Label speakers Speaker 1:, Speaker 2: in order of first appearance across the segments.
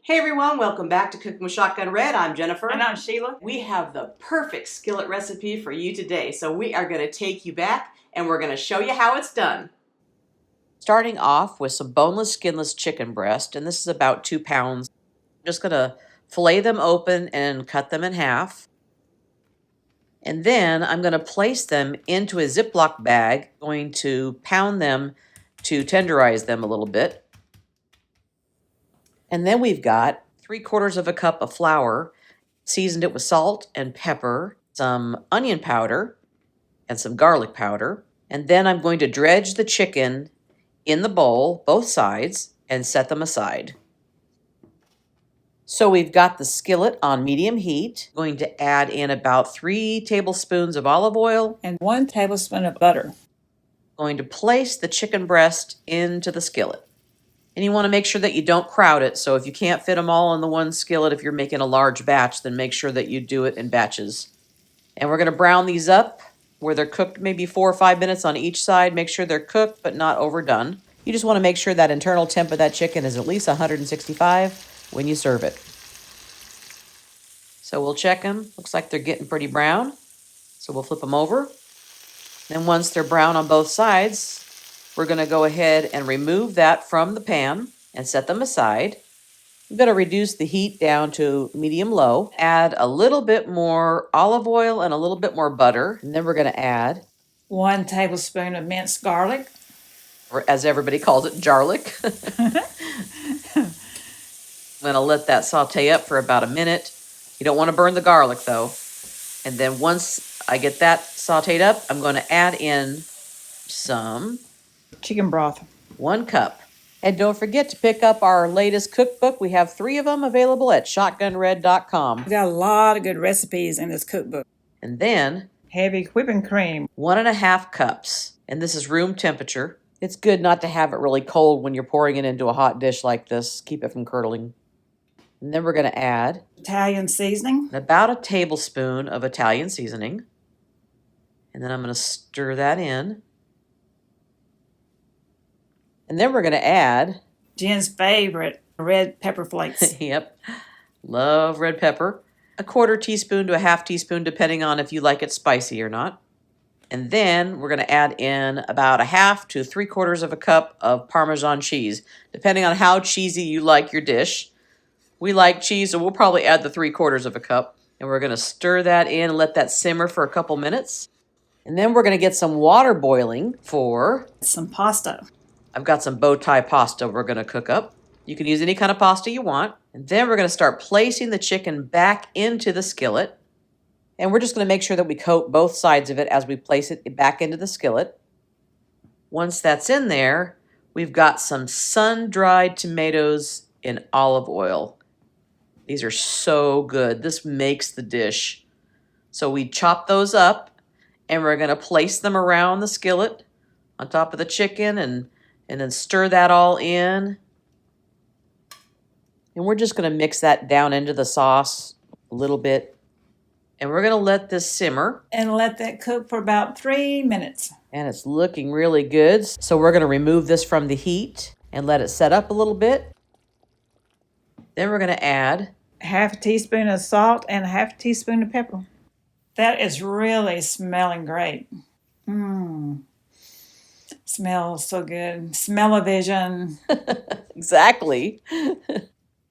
Speaker 1: Hey everyone, welcome back to Cooking with Shotgun Red. I'm Jennifer.
Speaker 2: And I'm Sheila.
Speaker 1: We have the perfect skillet recipe for you today. So we are going to take you back and we're going to show you how it's done. Starting off with some boneless, skinless chicken breast, and this is about 2 pounds. I'm just going to fillet them open and cut them in half. And then I'm going to place them into a Ziploc bag, going to pound them to tenderize them a little bit. And then we've got 3/4 of a cup of flour, seasoned it with salt and pepper, some onion powder, and some garlic powder. And then I'm going to dredge the chicken in the bowl, both sides, and set them aside. So we've got the skillet on medium heat. Going to add in about 3 tablespoons of olive oil.
Speaker 2: And 1 tablespoon of butter.
Speaker 1: Going to place the chicken breast into the skillet. And you want to make sure that you don't crowd it. So if you can't fit them all in the one skillet, if you're making a large batch, then make sure that you do it in batches. And we're going to brown these up where they're cooked maybe 4 or 5 minutes on each side. Make sure they're cooked but not overdone. You just want to make sure that internal temp of that chicken is at least 165 when you serve it. So we'll check them. Looks like they're getting pretty brown. So we'll flip them over. Then once they're brown on both sides, we're going to go ahead and remove that from the pan and set them aside. I'm going to reduce the heat down to medium-low. Add a little bit more olive oil and a little bit more butter. And then we're going to add
Speaker 2: 1 tablespoon of minced garlic.
Speaker 1: Or as everybody calls it, jarlic. I'm going to let that saute up for about a minute. You don't want to burn the garlic though. And then once I get that sauteed up, I'm going to add in some
Speaker 2: chicken broth.
Speaker 1: 1 cup. And don't forget to pick up our latest cookbook. We have 3 of them available at shotgunred.com.
Speaker 2: We got a lot of good recipes in this cookbook.
Speaker 1: And then
Speaker 2: heavy whipping cream.
Speaker 1: 1.5 cups. And this is room temperature. It's good not to have it really cold when you're pouring it into a hot dish like this. Keep it from curdling. And then we're going to add
Speaker 2: Italian seasoning.
Speaker 1: About a tablespoon of Italian seasoning. And then I'm going to stir that in. And then we're going to add
Speaker 2: Jen's favorite, red pepper flakes.
Speaker 1: Yep. Love red pepper. 1/4 teaspoon to a 1/2 teaspoon, depending on if you like it spicy or not. And then we're going to add in about 1/2 to 3/4 of a cup of Parmesan cheese, depending on how cheesy you like your dish. We like cheese, so we'll probably add the 3/4 of a cup. And we're going to stir that in and let that simmer for a couple minutes. And then we're going to get some water boiling for
Speaker 2: some pasta.
Speaker 1: I've got some bow tie pasta we're going to cook up. You can use any kind of pasta you want. And then we're going to start placing the chicken back into the skillet. And we're just going to make sure that we coat both sides of it as we place it back into the skillet. Once that's in there, we've got some sun-dried tomatoes in olive oil. These are so good. This makes the dish. So we chop those up and we're going to place them around the skillet on top of the chicken and then stir that all in. And we're just going to mix that down into the sauce a little bit. And we're going to let this simmer.
Speaker 2: And let that cook for about 3 minutes.
Speaker 1: And it's looking really good. So we're going to remove this from the heat and let it set up a little bit. Then we're going to add
Speaker 2: 1/2 teaspoon of salt and 1/2 teaspoon of pepper. That is really smelling great. Smells so good. Smell-o-vision.
Speaker 1: Exactly.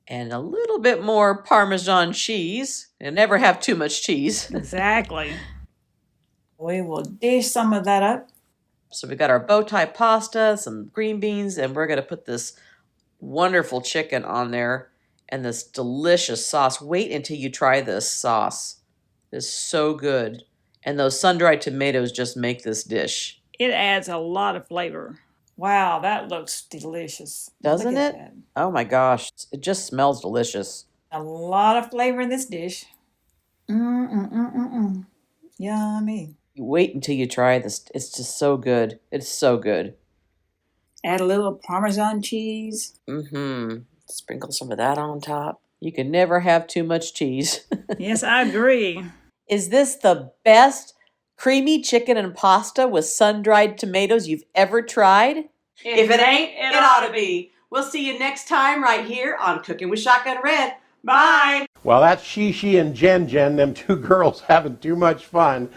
Speaker 1: And a little bit more Parmesan cheese. And never have too much cheese.
Speaker 2: Exactly. We will dish some of that up.
Speaker 1: So we got our bow tie pasta, some green beans, and we're going to put this wonderful chicken on there and this delicious sauce. Wait until you try this sauce. It's so good. And those sun-dried tomatoes just make this dish.
Speaker 2: It adds a lot of flavor. Wow, that looks delicious.
Speaker 1: Doesn't it? That. Oh my gosh. It just smells delicious.
Speaker 2: A lot of flavor in this dish. Yummy.
Speaker 1: You wait until you try this. It's just so good. It's so good.
Speaker 2: Add a little Parmesan cheese.
Speaker 1: Sprinkle some of that on top. You can never have too much cheese.
Speaker 2: Yes, I agree.
Speaker 1: Is this the best creamy chicken and pasta with sun-dried tomatoes you've ever tried?
Speaker 2: If it ain't, it ought to be.
Speaker 1: We'll see you next time right here on Cooking with Shotgun Red. Bye.
Speaker 3: Well, that's Shishi and Jen, them two girls having too much fun.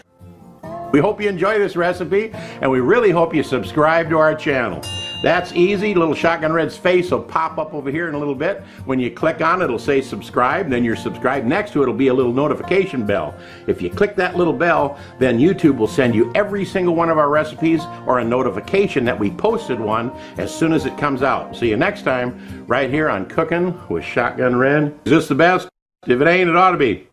Speaker 3: We hope you enjoy this recipe, and we really hope you subscribe to our channel. That's easy. Little Shotgun Red's face will pop up over here in a little bit. When you click on it, it'll say subscribe, then you're subscribed. Next to it will be a little notification bell. If you click that little bell, then YouTube will send you every single one of our recipes or a notification that we posted one as soon as it comes out. See you next time right here on Cooking with Shotgun Red. Is this the best? If it ain't, it ought to be.